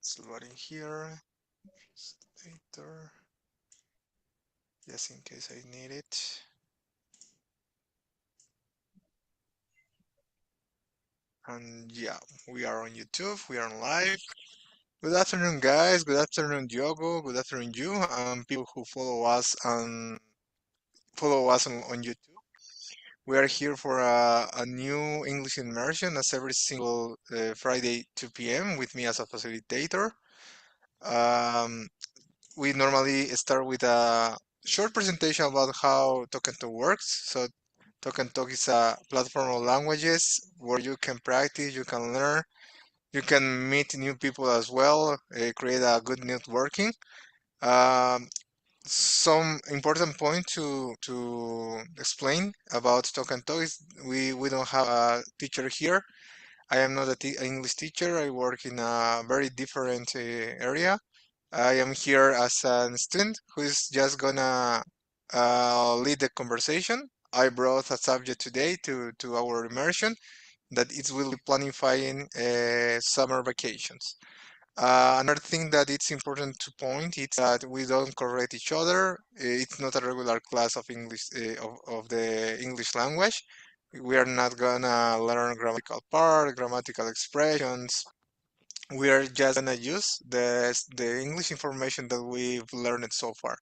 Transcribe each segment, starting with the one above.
It's loading here. Later, just in case I need it. And yeah, we are on YouTube. We are on live. Good afternoon, guys. Good afternoon, Diogo. Good afternoon, you. People who follow us on YouTube. We are here for a new English immersion as every single Friday 2 p.m. with me as a facilitator. Um, we normally start with a short presentation about how Talk and Talk works. So Talk and Talk is a platform of languages where you can practice, you can learn, you can meet new people as well, create a good networking. Um, some important point to explain about Talk and Talk is we don't have a teacher here. I am not an English teacher. I work in a very different area. I am here as a student who is just gonna lead the conversation. I brought a subject today to our immersion that it will be planifying summer vacations. Another thing that it's important to point is that we don't correct each other. It's not a regular class of English of the English language. We are not gonna learn grammatical part, grammatical expressions. We are just gonna use the English information that we've learned so far.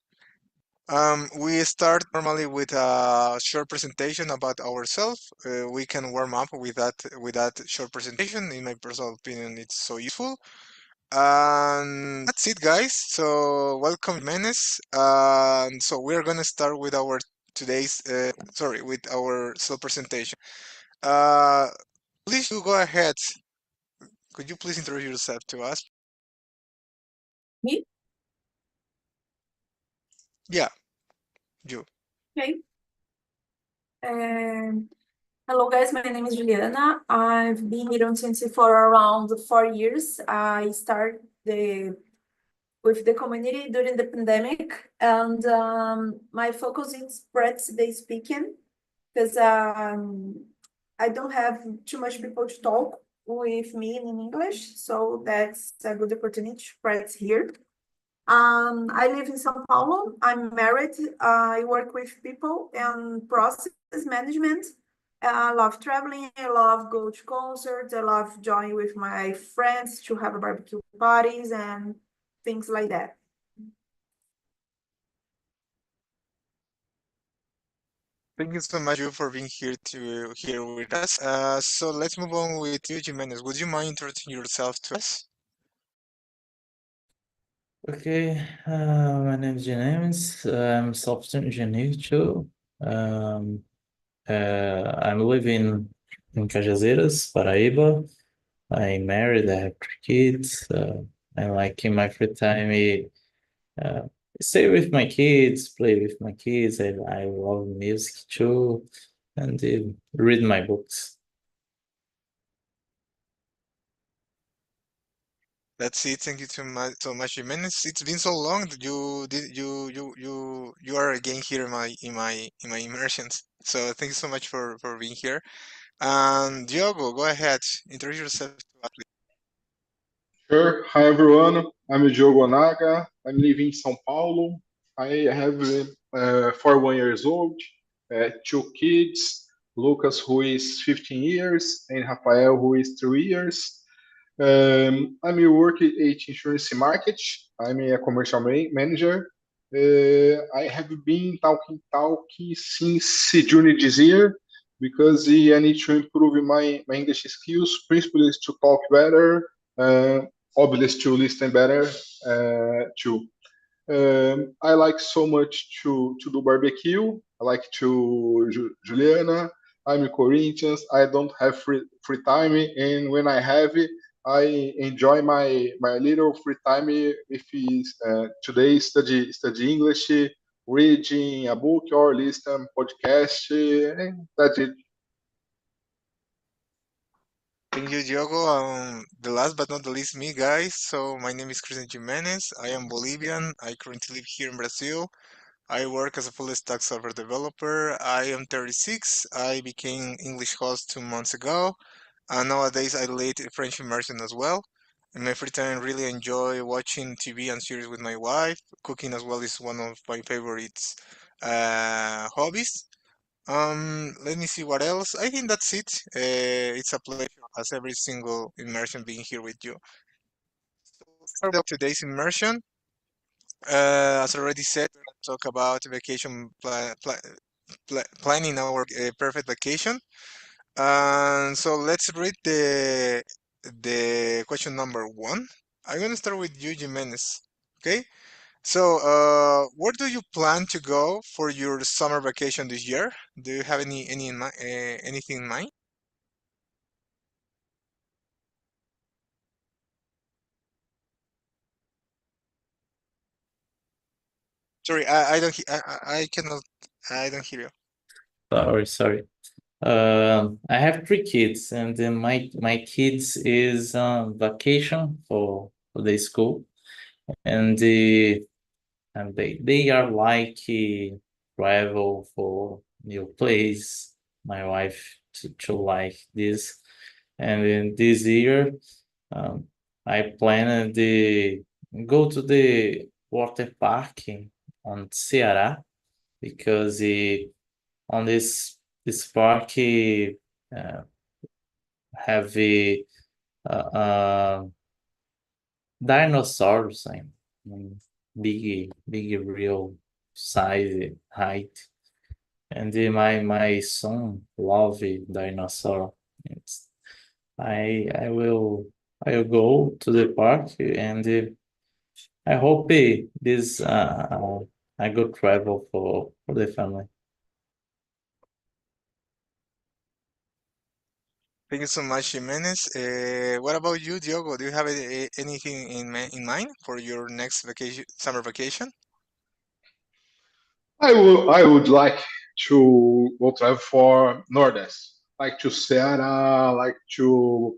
We start normally with a short presentation about ourselves. We can warm up with that short presentation. In my personal opinion, it's so useful. And that's it, guys. So welcome, Jimenez. So we're gonna start with our with our self presentation. Uh, please you go ahead. Could you please introduce yourself to us? Me? Yeah, you. Okay. Um, Hello, guys. My name is Juliana. I've been here on CNC for around 4 years. I started with the community during the pandemic, and my focus is practice speaking because I don't have too much people to talk with me in English, so that's a good opportunity to practice here. I live in São Paulo. I'm married. I work with people and process management. I love traveling. I love go to concerts. I love joining with my friends to have barbecue parties and things like that. Thank you so much, you, for being here with us. So let's move on with you, Jimenez. Would you mind introducing yourself to us? Okay, my name is James. I'm software engineer too. Um, I'm living in Cajazeiras, Paraíba. I'm married. I have 3 kids. I like in my free time, uh, stay with my kids, play with my kids. I love music too, and read my books. That's it. Thank you so much, Jimenez. It's been so long that you did you are again here in my immersions. So thank you so much for being here. And Diogo, go ahead, introduce yourself to us, please. Sure. Hi, everyone. I'm Diogo Naga. I'm living in São Paulo. I have 41 years old, 2 kids, Lucas, who is 15 years, and Rafael, who is 3 years. I'm working at insurance market. I'm a commercial manager. I have been talking since June this year because I need to improve my English skills, principally to talk better, uh, obviously to listen better too. I like so much to do barbecue. I like to Juliana. I'm in Corinthians. I don't have free time, and when I have it, I enjoy my little free time. If is today study English, reading a book or listen podcast, and that's it. Thank you, Diogo. The last but not the least, me, guys. So my name is Christian Jimenez. I am Bolivian. I currently live here in Brazil. I work as a full stack software developer. I am 36. I became English host 2 months ago. And nowadays I lead a French immersion as well. In my free time, I really enjoy watching TV and series with my wife. Cooking as well is one of my favorites hobbies. Let me see what else. I think that's it. It's a pleasure as every single immersion being here with you. So let's start with today's immersion. As I already said, we're going to talk about vacation planning our perfect vacation. So let's read the question number one. I'm gonna start with you, Jimenez. Okay. So, where do you plan to go for your summer vacation this year? Do you have any in anything in mind? Sorry, I don't I cannot I don't hear you. Sorry. I have three kids, and then my kids is vacation for the school, and they are like travel for new place. My wife to like this, and in this year, um, I planned the go to the water park on Ceará because on this park have a dinosaurs and big real size height, and my son love dinosaur. It's, I will go to the park, and I hope this a good travel for the family. Thank you so much, Jimenez. What about you, Diogo? Do you have anything in mind for your next vacation, summer vacation? I would like to go travel for Nordeste, like to Ceará, like to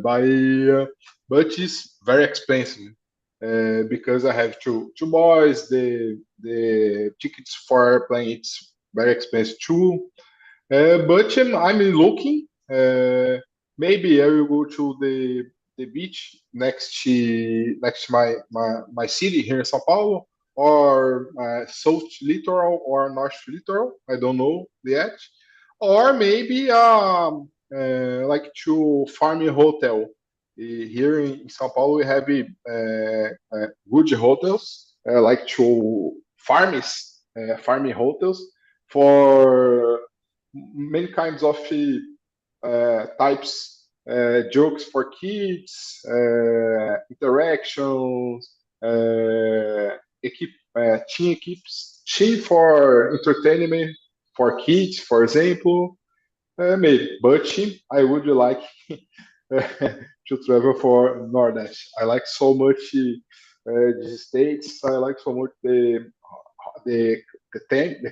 Bahia, but it's very expensive because I have two boys. The tickets for airplane it's very expensive too. But I'm looking. Maybe I will go to the beach next to my city here in São Paulo, or south littoral or north littoral. I don't know yet. Or maybe like to farming hotel. Here in São Paulo, we have good hotels, like to farming hotels for many kinds of types, jokes for kids, interactions, team equips, team for entertainment for kids, for example. Maybe, but I would like to travel for Nordeste. I like so much the states. I like so much the the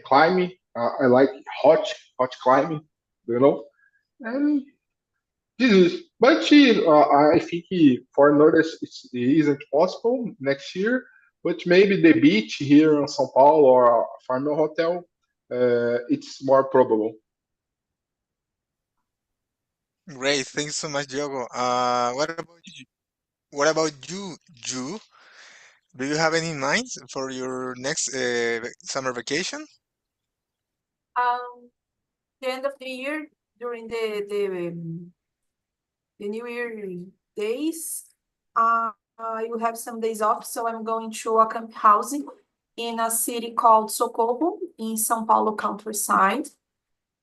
climbing. I like hot climbing. You know, and this is. But I think for Nordeste it isn't possible next year. But maybe the beach here in São Paulo or a farmer hotel, it's more probable. Great, thanks so much, Diogo. What about you, Ju? Do you have any in mind for your next summer vacation? Um, the end of the year during the New Year days, I will have some days off, so I'm going to a camp housing in a city called Socorro in São Paulo countryside.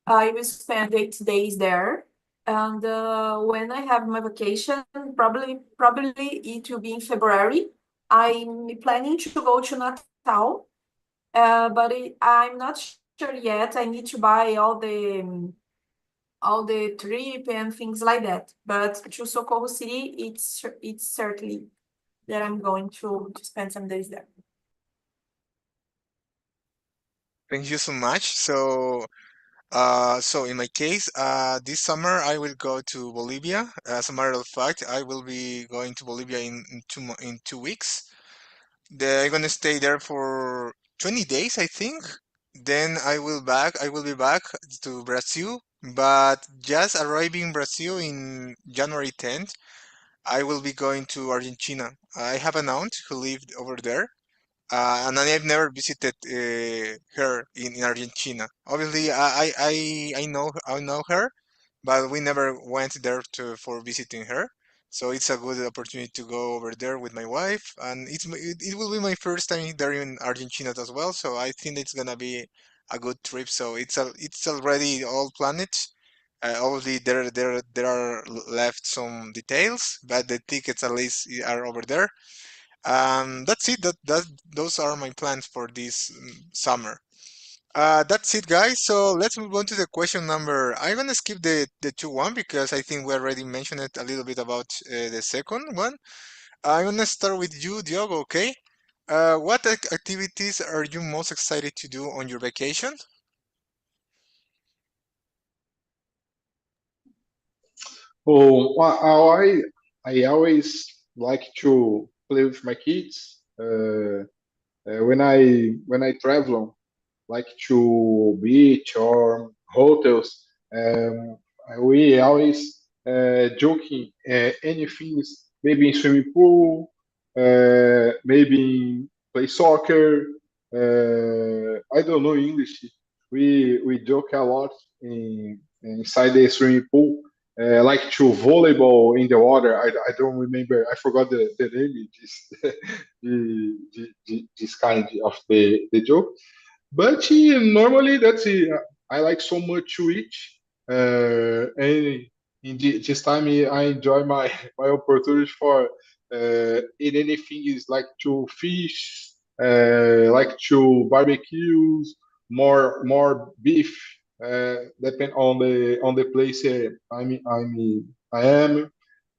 I will spend 8 days there. And when I have my vacation, probably it will be in February. I'm planning to go to Natal, but I'm not sure yet. I need to buy all the trip and things like that. But to Socorro City, it's certainly that I'm going to spend some days there. Thank you so much. So in my case, this summer I will go to Bolivia. As a matter of fact, I will be going to Bolivia in 2 weeks. I'm gonna stay there for 20 days, I think. Then I will be back to Brazil, but just arriving in Brazil in January 10th. I will be going to Argentina. I have an aunt who lived over there, and I've never visited her in Argentina. Obviously, I know her, but we never went there to for visiting her. So it's a good opportunity to go over there with my wife, and it will be my first time there in Argentina as well. So I think it's gonna be a good trip. So it's already all planned. Obviously, there are left some details, but the tickets at least are over there. That's it. Those are my plans for this summer. That's it, guys. So let's move on to the question number. I'm gonna skip the 2-1 because I think we already mentioned it a little bit about the second one. I'm gonna start with you, Diogo. Okay. What activities are you most excited to do on your vacation? Oh, I always like to play with my kids. When I travel, like to beach or hotels. Um, we always joking anything, maybe in swimming pool, maybe play soccer. I don't know English. We joke a lot inside the swimming pool. Like to volleyball in the water. I don't remember. I forgot the name. This this kind of the joke, but normally that's it. I like so much to eat, and this time I enjoy my my opportunity for eat anything is like to fish, like to barbecues, more beef. Depend on the place I am,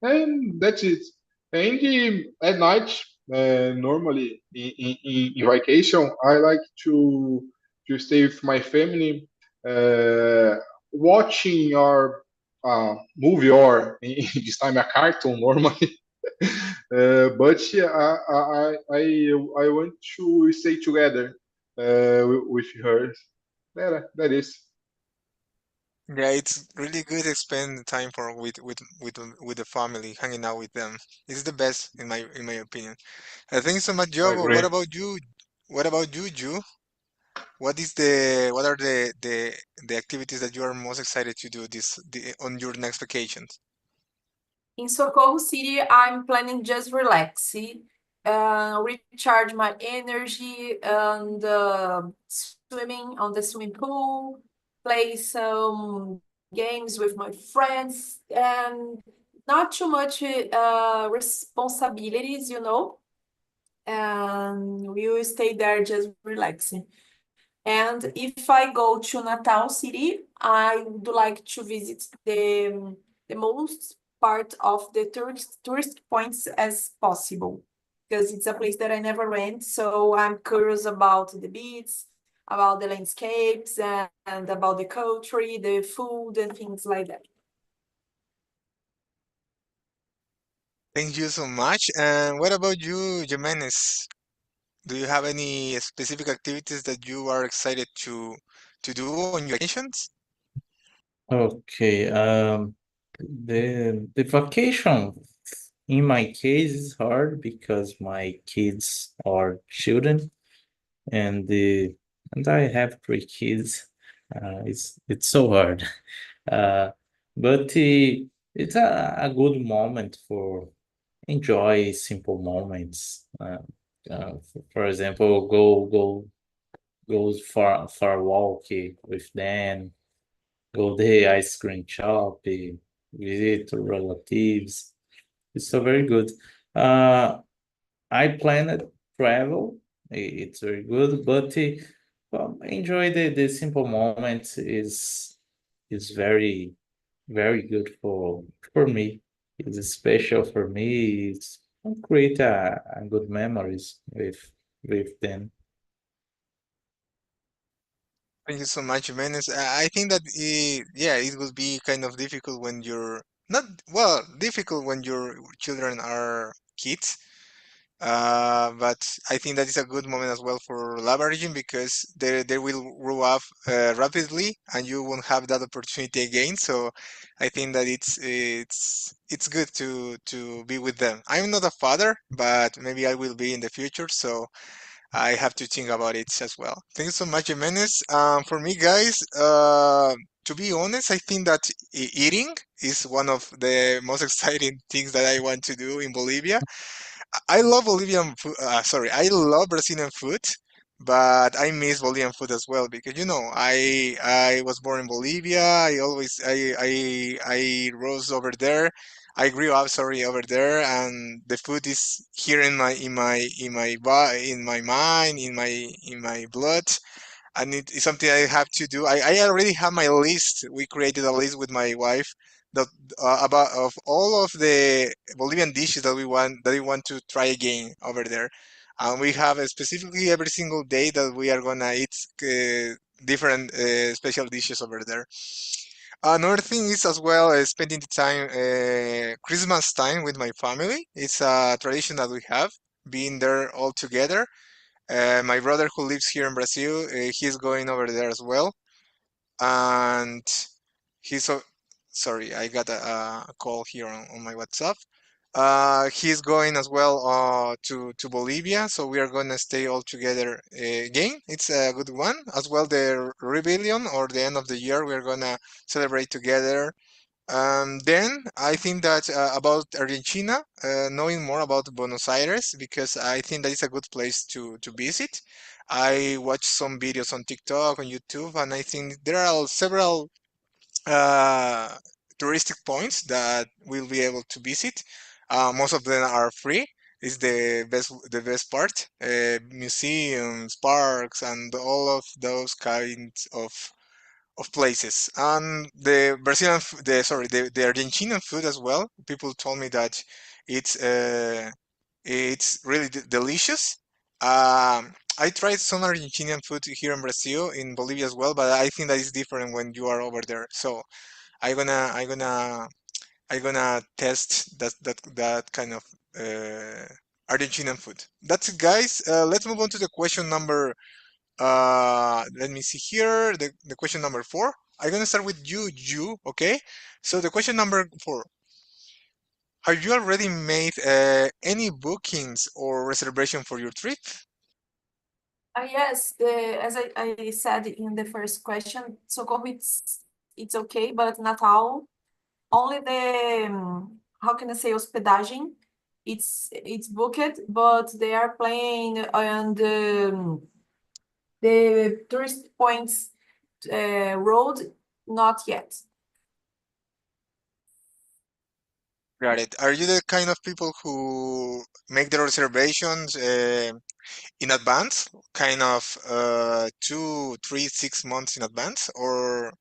and that's it. And at night, normally in vacation, I like to stay with my family, watching our movie or in this time a cartoon normally. But yeah, I want to stay together with her. That is. Yeah, it's really good to spend time for with the family, hanging out with them. It's the best in my opinion. Thank you so much, I Diogo. agree. What about you? What about you, Ju? What are the activities that you are most excited to do on your next vacations? In Socorro City, I'm planning just relaxing, recharge my energy, and swimming on the swimming pool, play some games with my friends, and not too much responsibilities, you know. And we will stay there just relaxing. And if I go to Natal City, I would like to visit the most part of the tourist points as possible because it's a place that I never went. So I'm curious about the beach, about the landscapes, and about the culture, the food, and things like that. Thank you so much. And what about you, Jimenez? Do you have any specific activities that you are excited to do on your vacations? Okay, the vacation in my case is hard because my kids are children and the and I have three kids. It's so hard. Uh, but it's a good moment for enjoy simple moments. For example, go for a walk with them, go the ice cream shop, visit relatives. It's so very good. Uh, I planned travel. It's very good, but well, enjoy the simple moments is very good for me. It's special for me. It's create a good memories with them. Thank you so much, Jimenez. I think that yeah, it will be kind of difficult when you're not well, difficult when your children are kids. But I think that is a good moment as well for leveraging because they will grow up rapidly and you won't have that opportunity again. So I think that it's it's good to be with them. I'm not a father, but maybe I will be in the future, so I have to think about it as well. Thank you so much, Jimenez. For me, guys, to be honest, I think that eating is one of the most exciting things that I want to do in Bolivia. I love Bolivian food. Sorry, I love Brazilian food, but I miss Bolivian food as well because I was born in Bolivia. I rose over there. I grew up, sorry, over there, and the food is here in my mind, in my blood, and it's something I have to do. I already have my list. We created a list with my wife that about of all of the Bolivian dishes that we want to try again over there. And we have specifically every single day that we are gonna eat different special dishes over there. Another thing is as well spending the time, Christmas time with my family. It's a tradition that we have, being there all together. My brother who lives here in Brazil, he's going over there as well, and he's so sorry. I got a call here on my WhatsApp. He's going as well to Bolivia, so we are gonna stay all together again. It's a good one as well. The rebellion or the end of the year, we are gonna celebrate together. Then I think that about Argentina, knowing more about Buenos Aires, because I think that is a good place to visit. I watched some videos on TikTok, on YouTube, and I think there are several uh, touristic points that we'll be able to visit. Most of them are free. Is the best part. Museums, parks, and all of those kinds of places. And the the Argentinian food as well. People told me that it's uh, it's really delicious. I tried some Argentinian food here in Brazil, in Bolivia as well, but I think that is different when you are over there. So I'm gonna I'm gonna I'm gonna test that kind of Argentinian food. That's it, guys. Let's move on to the question number let me see here. The question number 4. I'm gonna start with you, okay? So the question number 4. Have you already made any bookings or reservation for your trip? Yes, as I said in the first question, Socorro it's okay, but Natal only the how can I say hospedagem it's booked, but they are playing on the tourist points road not yet. Got it. Are you the kind of people who make the reservations in advance, kind of 2, 3, 6 months in advance, or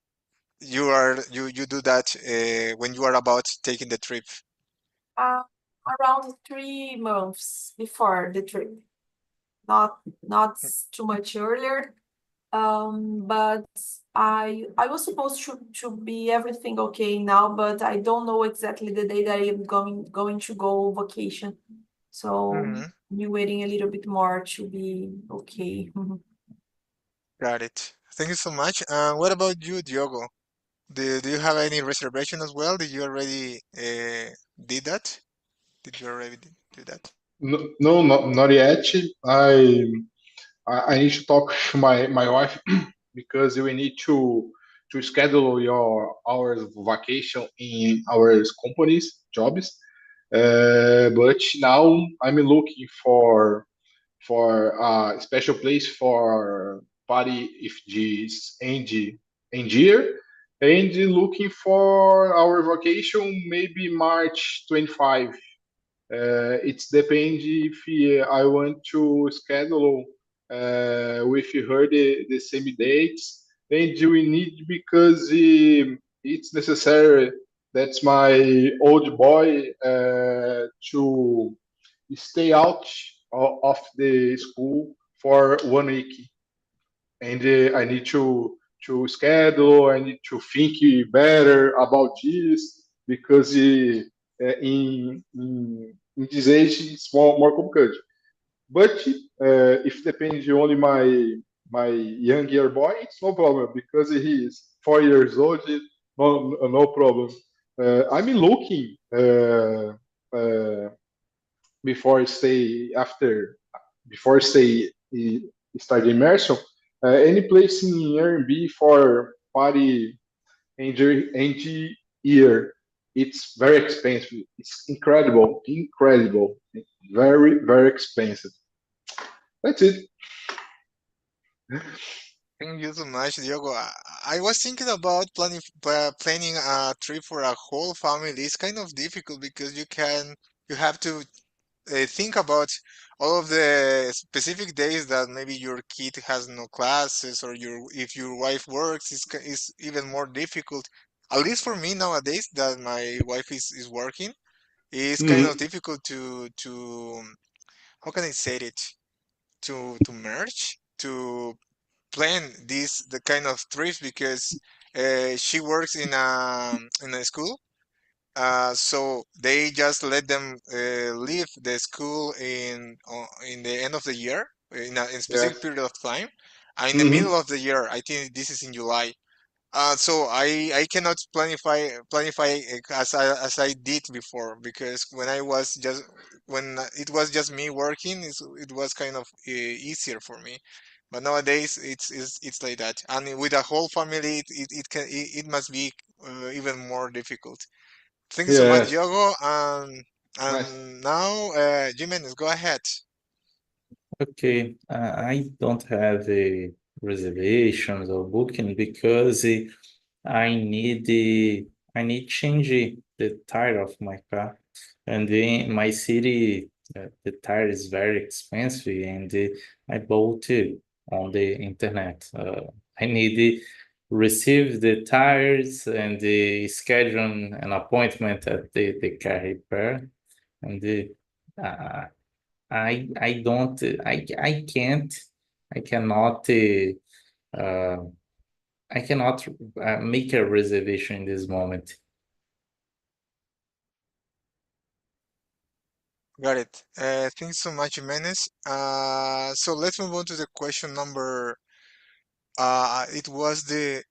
you do that when you are about taking the trip? Uh, Around 3 months before the trip, not too much earlier. But I was supposed to be everything okay now, but I don't know exactly the day that I'm going to go vacation. So Mhm. I'm waiting a little bit more to be okay. Got it. Thank you so much. What about you, Diogo? Do you have any reservation as well? Did you already did that? Did you already do that? No, no, not yet. I I need to talk to my wife because we need to schedule your hours of vacation in our company's jobs. But now I'm looking for a special place for party if this end year and looking for our vacation maybe March 25. It depends if I want to schedule with her the same dates, and we need because it's necessary. That's my old boy to stay out of the school for 1 week, and I need to schedule. I need to think better about this because in this age it's more complicated. But if depends only my younger boy, it's no problem because he is 4 years old. No problem. I'm looking uh, before stay after before stay start immersion. Any place in Airbnb for party and year. It's very expensive. It's incredible, very expensive. That's it. Thank you so much, Diogo. I was thinking about planning a trip for a whole family. It's kind of difficult because you have to think about all of the specific days that maybe your kid has no classes or if your wife works, it's even more difficult. At least for me nowadays that my wife is working, it's kind of Mhm. difficult to how can I say it? To merge, to plan the kind of trips because she works in a school, so they just let them leave the school in the end of the year in a specific Yes. period of time. In the Hmm. middle of the year, I think this is in July. So I cannot planify as I did before because when it was just me working, it was kind of easier for me. But nowadays it's like that, and with a whole family, it must be even more difficult. Thank you so much, Yes. Diogo. Nice. And now, Jimenez, go ahead. Okay, I don't have a reservations or booking because I need the I need change the tire of my car, and in my city the tire is very expensive, and I bought it on the internet. I need to receive the tires and schedule an appointment at the car repair, and uh, I don't I cannot uh, I cannot make a reservation in this moment. Got it. Thanks so much, Jimenez. So let's move on to the question number. It was the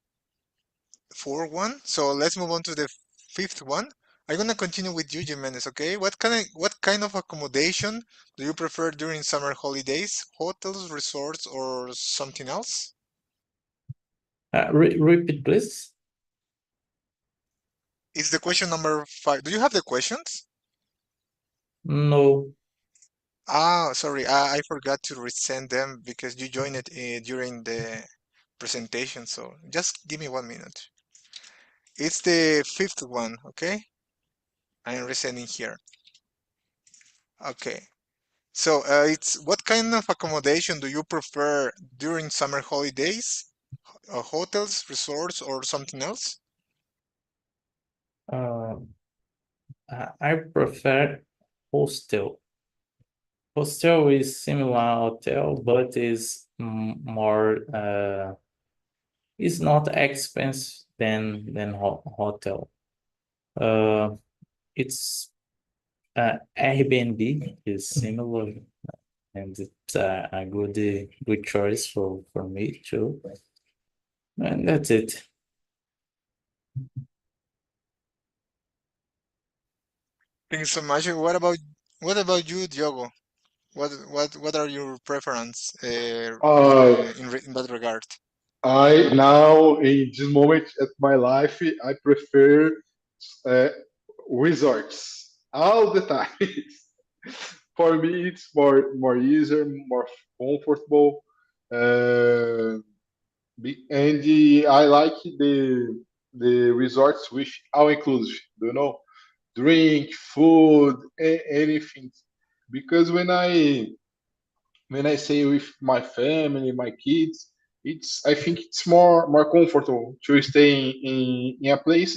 fourth one. So let's move on to the fifth one. I'm gonna continue with you, Jimenez. Okay. What kind of accommodation do you prefer during summer holidays? Hotels, resorts, or something else? Repeat, please. It's the question number five. Do you have the questions? No. Sorry, I forgot to resend them because you joined it during the presentation. So just give me 1 minute. It's the fifth one, okay? I am resending here. Okay. So it's what kind of accommodation do you prefer during summer holidays? Hotels, resorts, or something else? Uh, I prefer hostel. Hostel is similar hotel, but is more is not expensive than hotel. Uh, it's Airbnb is similar, and it's a good choice for me too. And that's it. Thanks so much. What about you, Diogo? What are your preference Uh, in that regard? I now in this moment at my life, I prefer uh, resorts all the time. For me, it's more easier, more comfortable, uh, and I like the resorts with all inclusive. Drink, food, anything. Because when I say with my family, my kids, it's I think it's more comfortable to stay in a place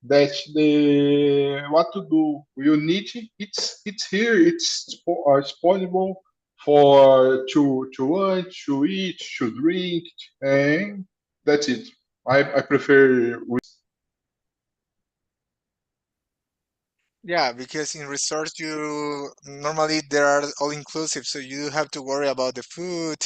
that the what to do you need it's here it's possible for to lunch to eat to drink and that's it. I prefer Yeah, because in resorts you normally there are all inclusive, so you have to worry about the food,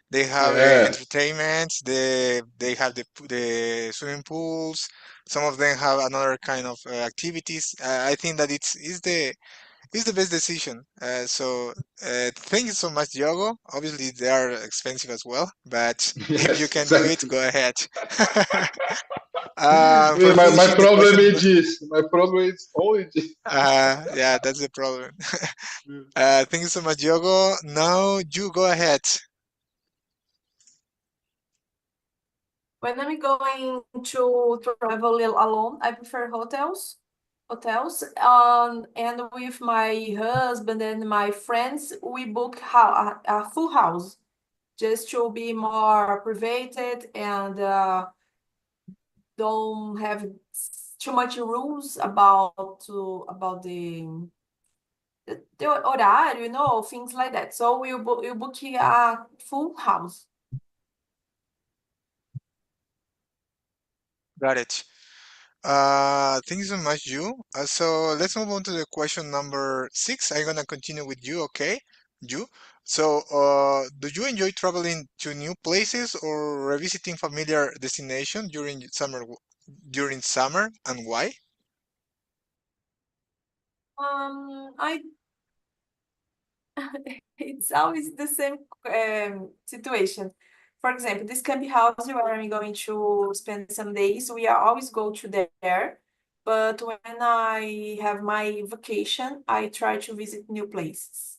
They have Yes. entertainment. They have the swimming pools. Some of them have another kind of activities. I think that it's the best decision. Thank you so much, Diogo. Obviously, they are expensive as well, but if you Yes, can do it, exactly. go ahead. Yeah, For my finishing the problem question, is this. My problem is only this. yeah, that's the problem. Thank you so much, Diogo. Now you go ahead. When I'm going to travel alone, I prefer hotels. And with my husband and my friends, we book a full house just to be more privated and don't have too much rules about the horário, things like that. So you book a full house. Got it. Thank you so much, you. So let's move on to the question number 6. I'm gonna continue with you, okay? You. So, do you enjoy traveling to new places or revisiting familiar destinations during summer, and why? I It's always the same situation. For example, this camping house where I'm going to spend some days, we are always go to there. But when I have my vacation, I try to visit new places.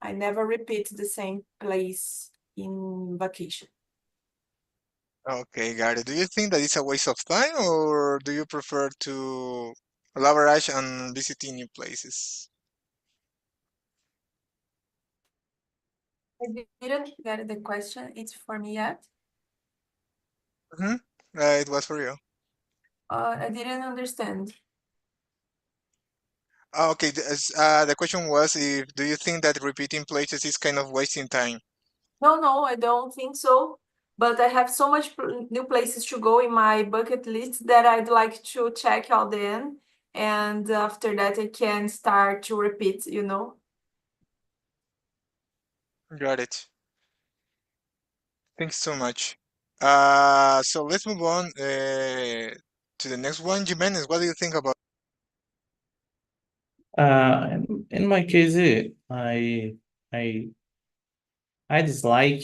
I never repeat the same place in vacation. Okay, got it. Do you think that it's a waste of time, or do you prefer to leverage and visiting new places? I didn't get the question. It's for me yet. Mm-hmm. It was for you. I didn't understand. Okay, the question was, if do you think that repeating places is kind of wasting time? No, I don't think so. But I have so much new places to go in my bucket list that I'd like to check all them. And after that, I can start to repeat. Got it. Thanks so much. So let's move on to the next one. Jimenez, what do you think about? In my case, I I dislike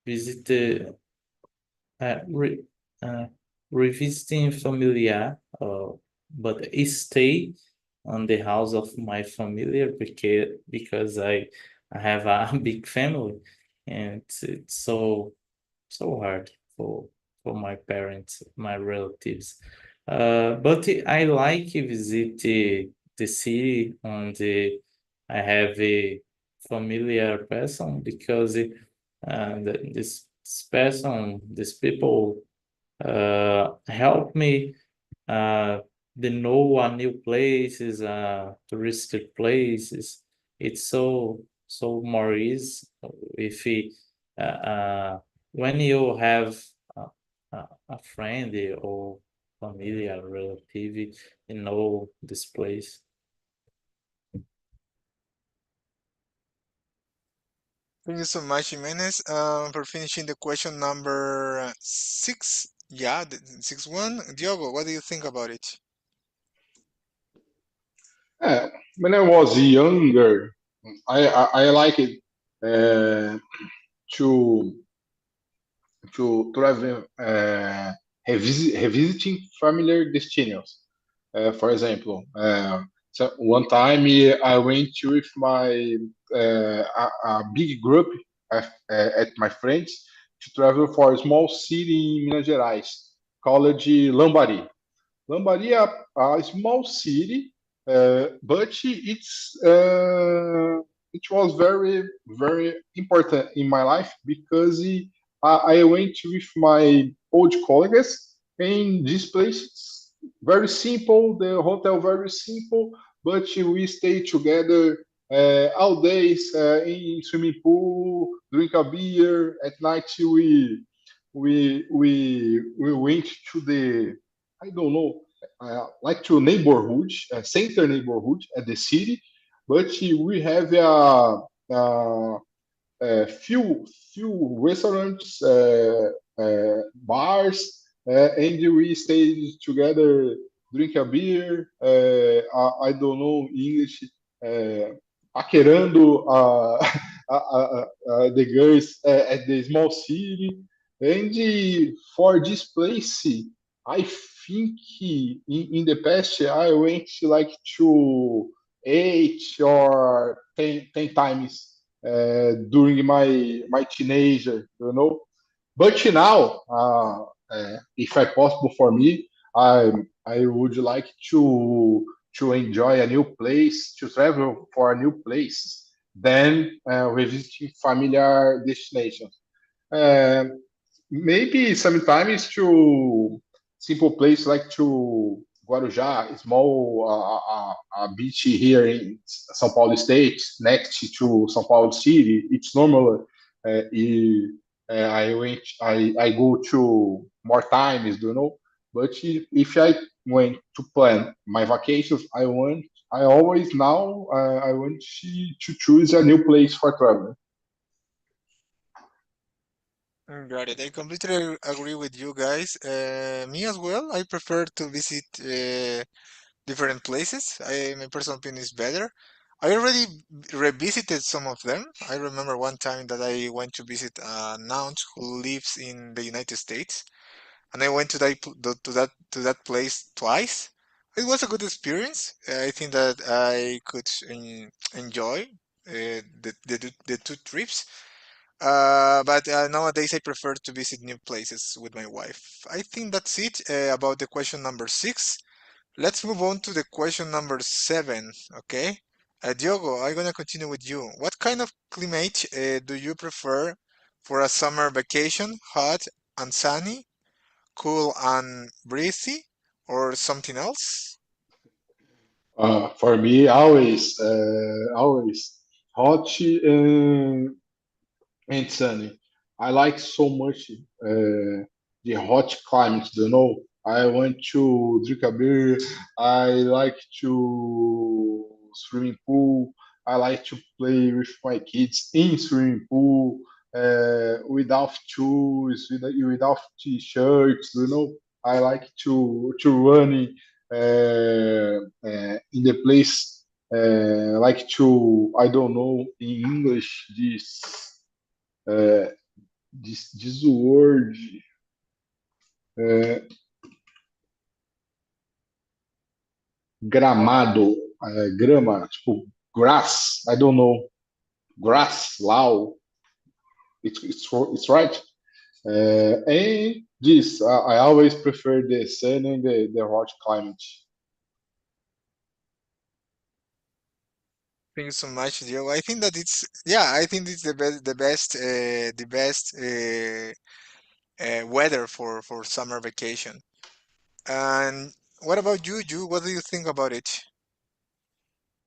visit re, uh, revisiting familiar, but I stay on the house of my familiar because I have a big family, and it's so hard for my parents, my relatives. But I like visit the city, and I have a familiar person because this person, these people help me uh, they know new places, touristic places. It's so more easy if when you have a friend or familiar relative, you know this place. Thank you so much, Jimenez, for finishing the question number 6. Yeah, the 6 one. Diogo, what do you think about it? Yeah, when I was younger, I like it uh, to travel, revisiting familiar destinations. For example, so one time I went with my a big group at my friends to travel for a small city in Minas Gerais called Lambari. Lambaria, a small city, but it was very important in my life because I went with my old colleagues, and this place is very simple. The hotel very simple, but we stay together all days in swimming pool, drink a beer. At night we went to the, I don't know, like to neighborhood, center neighborhood at the city, but we have few restaurants, bars, and we stay together, drink a beer. I don't know English. Paquerando the girls at the small city. And for this place, I think in the past I went like to 8 or 10 times during my teenager, you know. But now, if I possible for me, I would like to enjoy a new place, to travel for a new place, than revisiting familiar destinations. Um, Maybe sometimes to simple place like to Guarujá, small beach here in São Paulo State, next to São Paulo City. It's normal. I go to more times, you know. But if I went to plan my vacations, I always now I want to choose a new place for travel. Got it. I completely agree with you guys. Me as well. I prefer to visit different places. My personal opinion is better. I already revisited some of them. I remember one time that I went to visit an aunt who lives in the United States, and I went to that place twice. It was a good experience. I think that I could enjoy the two trips. But nowadays I prefer to visit new places with my wife. I think that's it about the question number 6. Let's move on to the question number 7, okay? Diogo, I'm gonna continue with you. What kind of climate do you prefer for a summer vacation? Hot and sunny, cool and breezy, or something else? For me, always hot and sunny. I like so much the hot climate. You know, I want to drink a beer. I like to swimming pool. I like to play with my kids in swimming pool without shoes, without t-shirts. You know, I like to running in the place like to I don't know in English this word uh, gramado, grama, tipo grass. I don't know grass, lao. It's right. And this I always prefer the sun and the hot climate. Thank you so much, Diogo. I think that yeah, I think it's the best weather for summer vacation. And what about you, Ju? What do you think about it?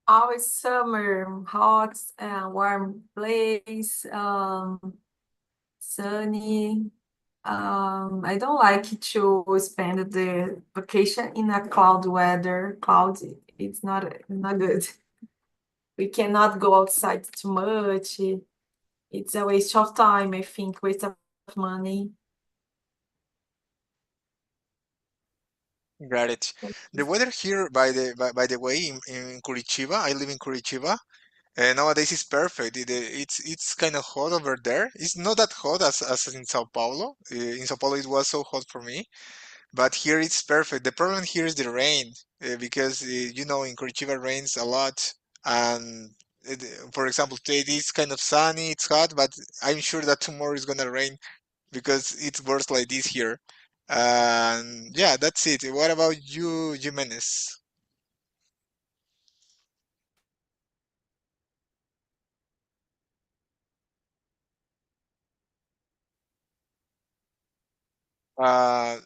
Always summer, hot, warm place, sunny. I don't like to spend the vacation in a cloud weather. Cloud, it's not good. We cannot go outside too much. It's a waste of time, I think, waste of money. Got it. The weather here, by the way, in Curitiba, I live in Curitiba, and nowadays it's perfect. It's kind of hot over there. It's not that hot as in Sao Paulo. In Sao Paulo, it was so hot for me. But here it's perfect. The problem here is the rain, because in Curitiba rains a lot. And it, for example, today it is kind of sunny, it's hot, but I'm sure that tomorrow is gonna rain because it's worse like this here. And yeah, that's it. What about you, Jimenez? Uh,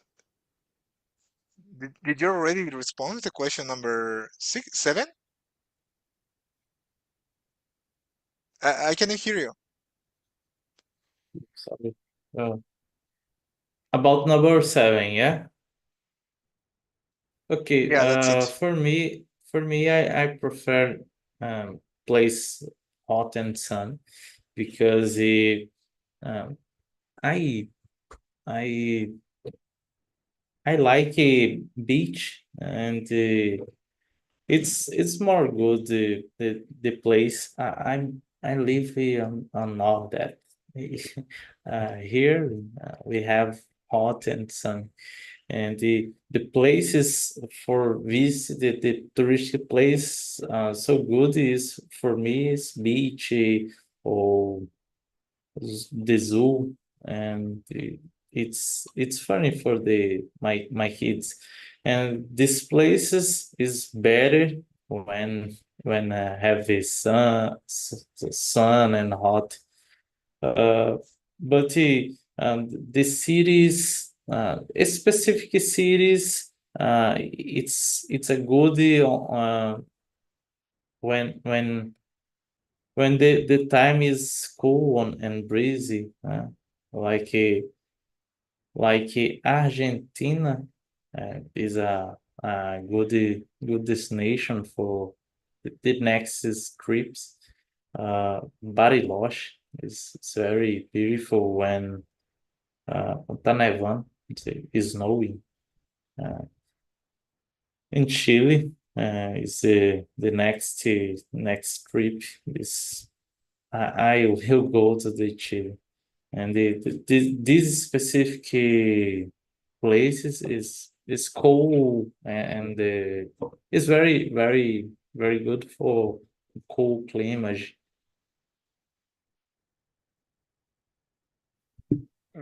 did you already respond to question number 7? I cannot hear you. Sorry. Uh, about number 7, yeah? Okay, Yeah, that's it. for me, I prefer place hot and sun because um, I I I like a beach and it's more good the place I live here on north that here we have hot and sun and the places for visit the touristic place so good is for me is beach or the zoo and it's funny for the my kids and these places is better when have the sun and hot uh, but the cities specific cities it's a good when the time is cool and breezy like like Argentina is a good destination for the next trips. Bariloche is it's very beautiful when tá nevando, it's snowing. Uh, in Chile is the next trip is I will go to the Chile. And these specific places is cool and it's very good for cool climate.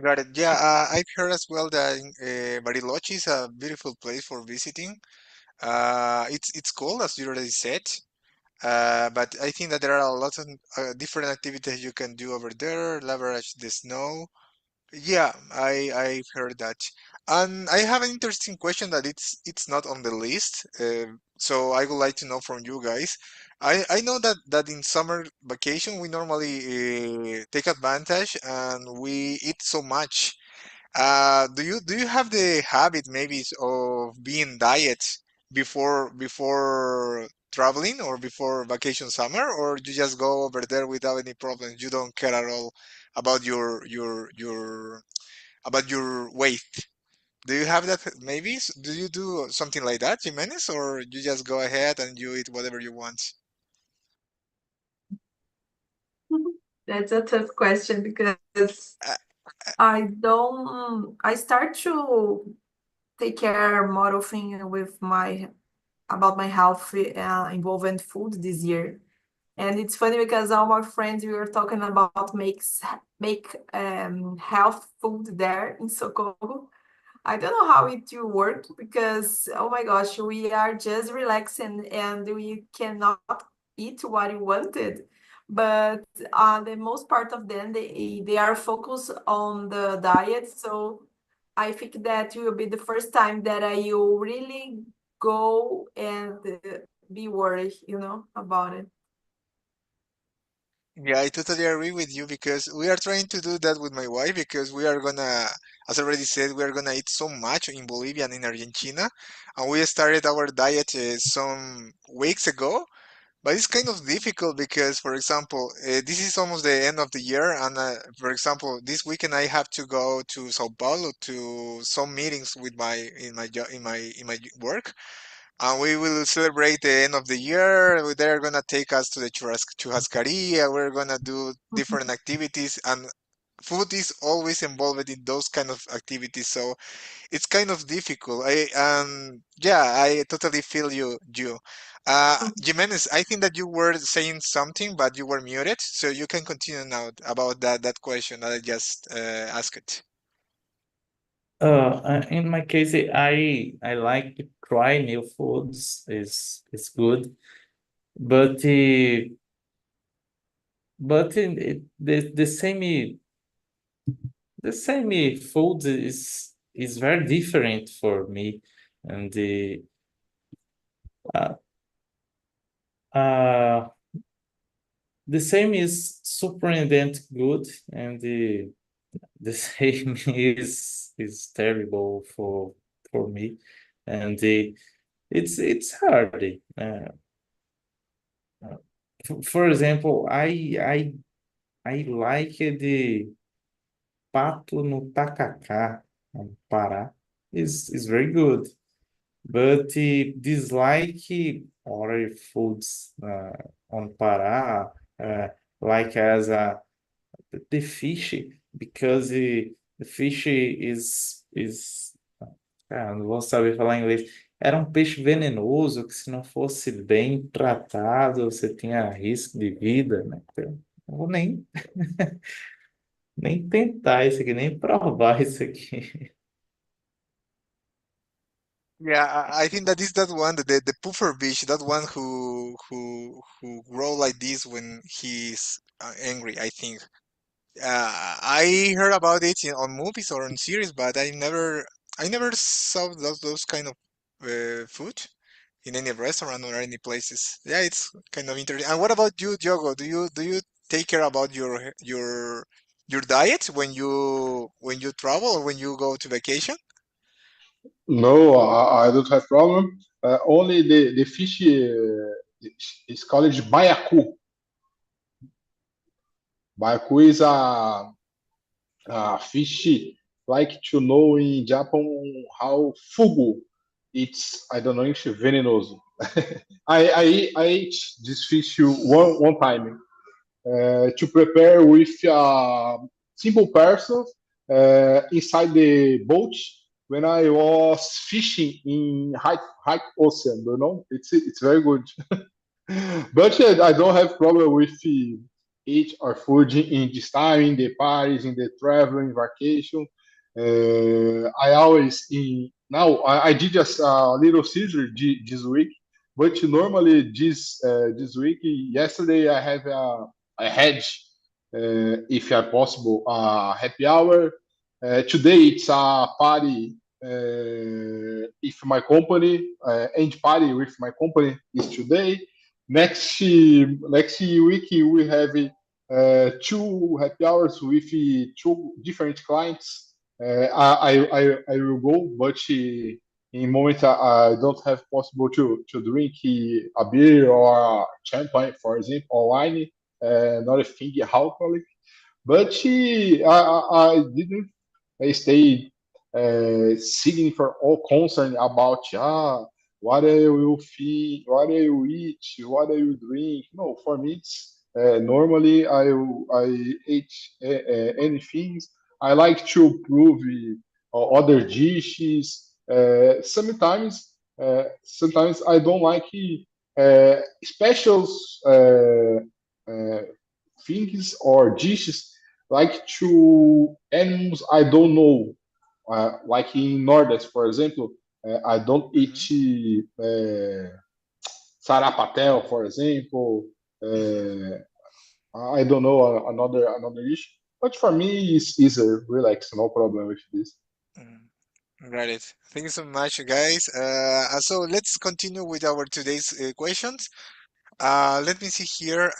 Got it. Yeah, I've heard as well that Bariloche is a beautiful place for visiting. It's cold, as you already said. But I think that there are a lot of different activities you can do over there, leverage the snow. Yeah, I've heard that. And I have an interesting question that it's not on the list. So I would like to know from you guys. I know that in summer vacation we normally take advantage and we eat so much. Do you have the habit maybe of being diet before traveling or before vacation summer, or you just go over there without any problems? You don't care at all about your weight. Do you have that maybe? Do you do something like that, Jimenez, or you just go ahead and you eat whatever you want? That's a tough question because Uh, I start to take care more often with my about my health involving food this year. And it's funny because all my friends we were talking about make health food there in Socorro. I don't know how it will work because oh my gosh, we are just relaxing and we cannot eat what we wanted. But the most part of them they are focused on the diet. So I think that will be the first time that I will really go and be worried, about it. Yeah, I totally agree with you because we are trying to do that with my wife because we are gonna, as I already said, we are gonna eat so much in Bolivia and in Argentina, and we started our diet some weeks ago. But it's kind of difficult because, for example, this is almost the end of the year, and for example, this weekend I have to go to Sao Paulo to some meetings with my in my work, and we will celebrate the end of the year. They're gonna take us to the churrascaria. We're gonna do different activities, and food is always involved in those kind of activities. So it's kind of difficult. Yeah, I totally feel you. Jimenez, I think that you were saying something, but you were muted, so you can continue now about that question that I just asked. In my case, I like to try new foods. Is good, but the same food is very different for me, and uh, uh, the same is surprisingly good, and the same is terrible for me, and it's hard. For example, I like the pato no tacacá, no Pará. Is very good. But dislike other foods on Pará, like as the fish, because the fish is não vou saber falar inglês. Era um peixe venenoso que, se não fosse bem tratado, você tinha risco de vida, né? Então, não vou nem tentar isso aqui, nem provar isso aqui. Yeah, I think that is that one, the puffer fish, that one who grow like this when he's angry, I think. I heard about it on movies or on series, but I never saw those kind of food in any restaurant or any places. Yeah, it's kind of interesting. And what about you, Diogo? Do you take care about your diet when you travel or when you go to vacation? No, I don't have problem. Only the fish is called baiacu. Baiacu is a fish like to know in Japan how fugu. It's I don't know if it's venenoso. I ate this fish one time to prepare with a simple person inside the boat when I was fishing in high ocean. You know, it's very good. But I don't have problem with eat or food in this time, in the parties, in the traveling vacation. I always now I did just a little Caesar this week, but normally this week yesterday I had if possible a happy hour. Today it's a party if my company end party with my company is today. Next week we have two happy hours with two different clients. I will go, but in moment I don't have possible to drink a beer or a champagne, for example, or wine, not a thing alcoholic. But I didn't stay seeking for all concern about what I will feed, what I will eat, what I will drink. No, for me it's normally I eat anything. I like to prove other dishes. Sometimes I don't like specials uh, things or dishes like to animals I don't know. Like in Nordest, for example, I don't eat Hmm. sarapatel, for example. Hmm. Uh, I don't know another dish, but for me it's easier, relax, no problem with this. Mm. Got it. Thank you so much, guys. So let's continue with our today's questions. Let me see here.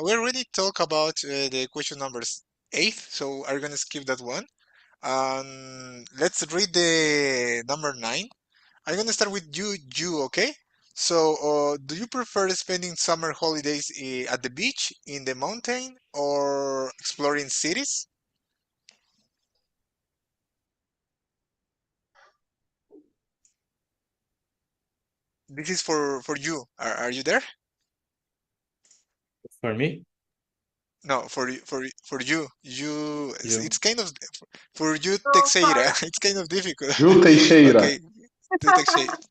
We already talked about the question numbers 8, so I'm gonna skip that one. Let's read the number 9. I'm gonna start with you, okay? So, do you prefer spending summer holidays at the beach, in the mountain, or exploring cities? This is for you. Are you there? For me, No, for you. You, it's you. kind of for you, So Teixeira. sorry. It's kind of difficult. Ju Teixeira. Okay, to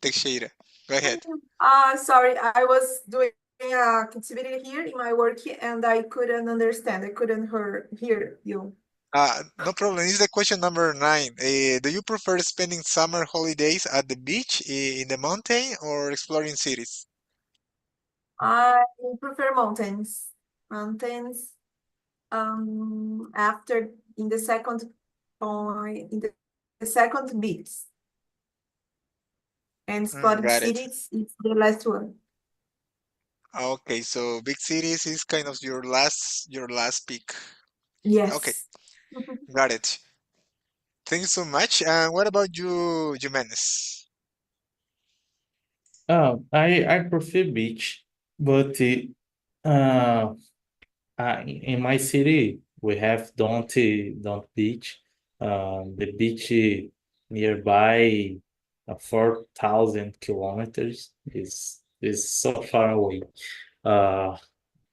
Teixeira. Go ahead. Sorry, I was doing activity here in my work and I couldn't understand. I couldn't hear you. No problem. This is the question number 9. Do you prefer spending summer holidays at the beach, in the mountain, or exploring cities? I prefer mountains. After in the second point, in the second beats, and exploring Got it. cities is the last one. Okay, so big cities is kind of your last pick. Okay, Yes. got it. Thank you so much. And what about you, Jimenez? I prefer beach, but Uh, in my city, we have Don't Beach. The beach nearby 4,000 kilometers is so far away. Uh,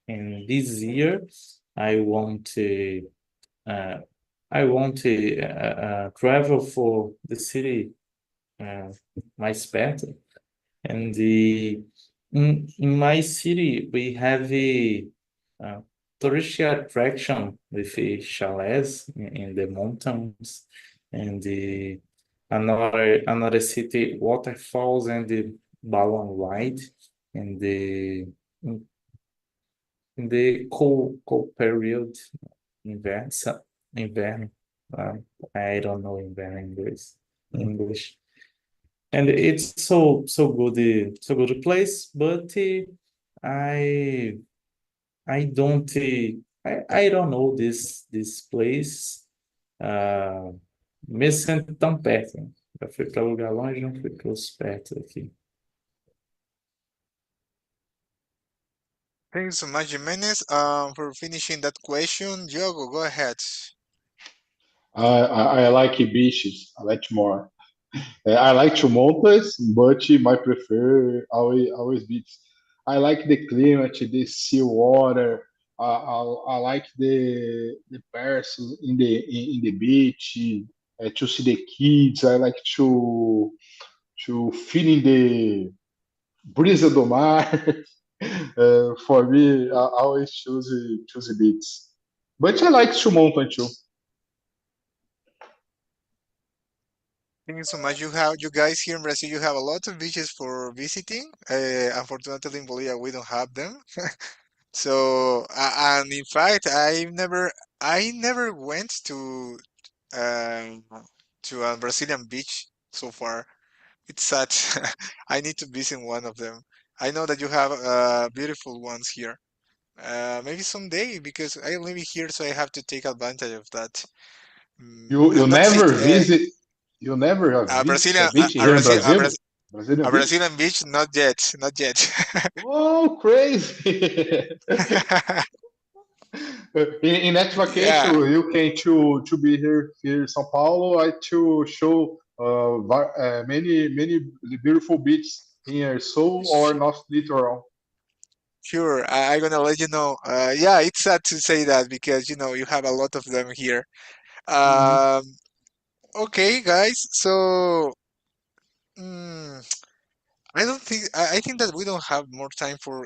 and this year, I want to uh, travel for the city uh, mais perto. And in my city, we have a tourist attraction with a chalets in the mountains, and another city waterfalls and the balloon ride in the cold period inverno. Inverno. I don't know inverno in English. And it's so good, so good place, but I don't I don't know this place, mesmo sendo tão perto, né? Já fui para lugar longe, não fui para os perto aqui. Thanks so much, Jimenez, for finishing that question. Diogo, go ahead. I like beaches. I like more. I like two mountains, but my prefer always beaches. I like the climate, the sea water. I like the person in the beach to see the kids. I like to feel in the brisa do mar. For me, I always choose the beach. But I like to mountain too. Thank you so much. You guys here in Brazil, you have a lot of beaches for visiting. Unfortunately, in Bolivia, we don't have them. So, and in fact, I never went um, to a Brazilian beach so far. It's sad. I need to visit one of them. I know that you have beautiful ones here. Maybe someday, because I live here, so I have to take advantage of that. You And that's it. never visit. You never have visited a beach A here in Brazil. Brazilian A beach. Brazilian beach, not yet, not yet. Oh, crazy! In next vacation, Yeah, you can to be here in São Paulo. I to show many beautiful beaches here, so or sh- not literal. sure. I'm gonna let you know. Yeah, it's sad to say that because you have a lot of them here. Mhm. Um, okay, guys. So mm, I think that we don't have more time for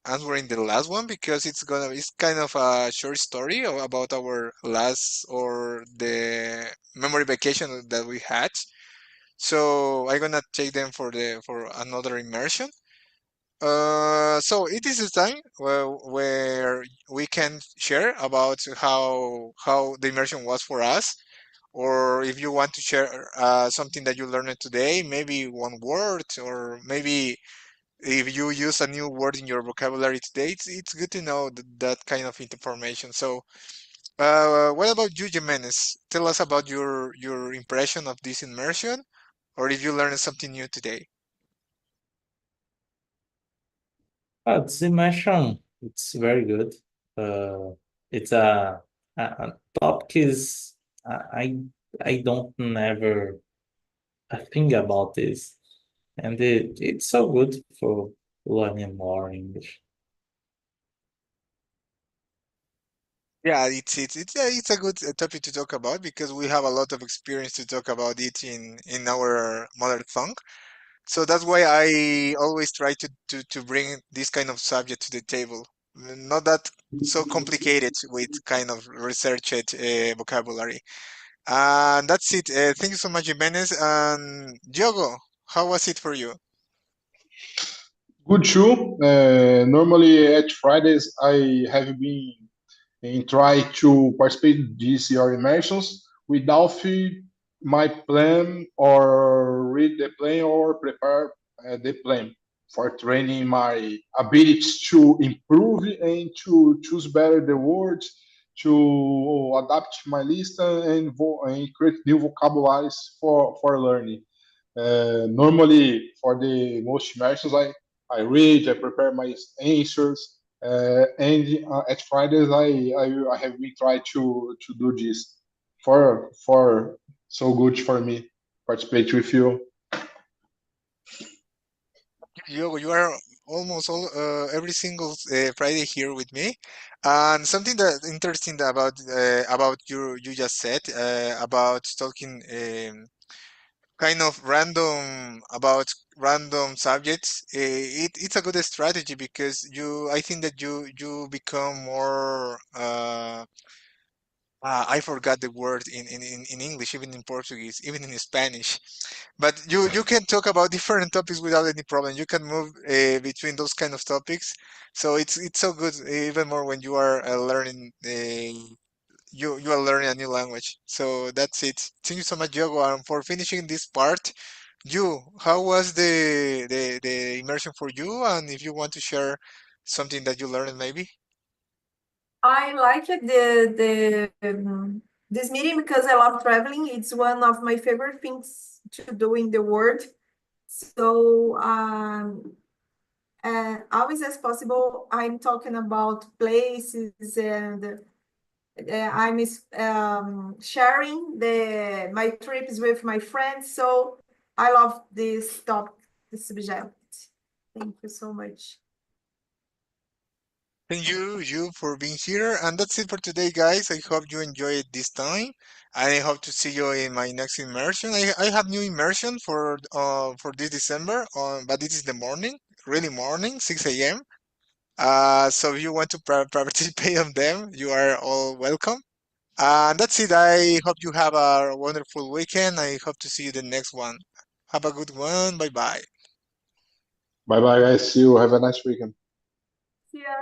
answering the last one because it's kind of a short story about our last or the memory vacation that we had. So I'm gonna take them for another immersion. So it is a time where we can share about how the immersion was for us, or if you want to share something that you learned today, maybe one word, or maybe if you use a new word in your vocabulary today, it's good to know that kind of information. So, what about you, Jimenez? Tell us about your impression of this immersion, or if you learned something new today. This immersion, it's very good. It's a topic is I don't never think about this, and it's so good for learning more English. Yeah, it's a good topic to talk about because we have a lot of experience to talk about it in our mother tongue. So that's why I always try to bring this kind of subject to the table. Not that so complicated with kind of researched vocabulary. And that's it. Thank you so much, Jimenez. And Diogo, how was it for you? Good too. Normally at Fridays, I have been and try to participate in these your immersions without my plan or read the plan or prepare the plan for training my abilities to improve and to choose better the words to adapt my list and create new vocabularies for learning. Normally, for the most immersions, I read, I prepare my answers, And at Fridays, I have been trying to do this for so good for me participate with you. You are almost all every single Friday here with me, and something that interesting about you just said about talking kind of random about random subjects. It's a good strategy because I think that you become more. I forgot the word in English, even in Portuguese, even in Spanish. But you can talk about different topics without any problem. You can move between those kind of topics. So it's so good, even more when you are learning you are learning a new language. So that's it. Thank you so much, Diogo, and for finishing this part. How was the immersion for you? And if you want to share something that you learned, maybe. I like this meeting because I love traveling. It's one of my favorite things to do in the world. So always as possible, I'm talking about places and I'm sharing my trips with my friends. So I love this topic, this subject. Thank you so much. Thank you for being here. And that's it for today, guys. I hope you enjoyed this time. I hope to see you in my next immersion. I have new immersion for this December, but this is the morning, really morning, 6 a.m. So if you want to participate on them, you are all welcome. And that's it. I hope you have a wonderful weekend. I hope to see you the next one. Have a good one. Bye bye. Bye bye, guys. See you. Have a nice weekend. Yeah.